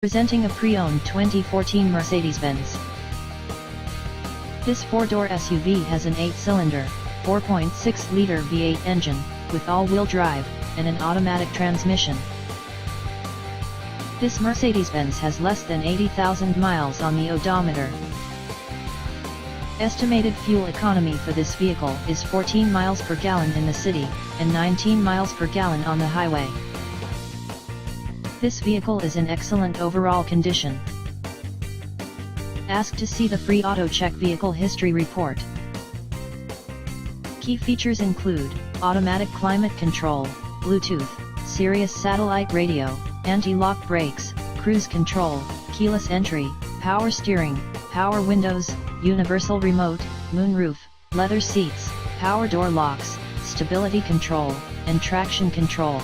Presenting a pre-owned 2014 Mercedes-Benz. This four-door SUV has an 8-cylinder, 4.6-liter V8 engine, with all-wheel drive, and an automatic transmission. This Mercedes-Benz has less than 80,000 miles on the odometer. Estimated fuel economy for this vehicle is 14 miles per gallon in the city, and 19 miles per gallon on the highway. This vehicle is in excellent overall condition. Ask to see the free Auto Check Vehicle History Report. Key features include automatic climate control, Bluetooth, Sirius satellite radio, anti-lock brakes, cruise control, keyless entry, power steering, power windows, universal remote, moonroof, leather seats, power door locks, stability control, and traction control.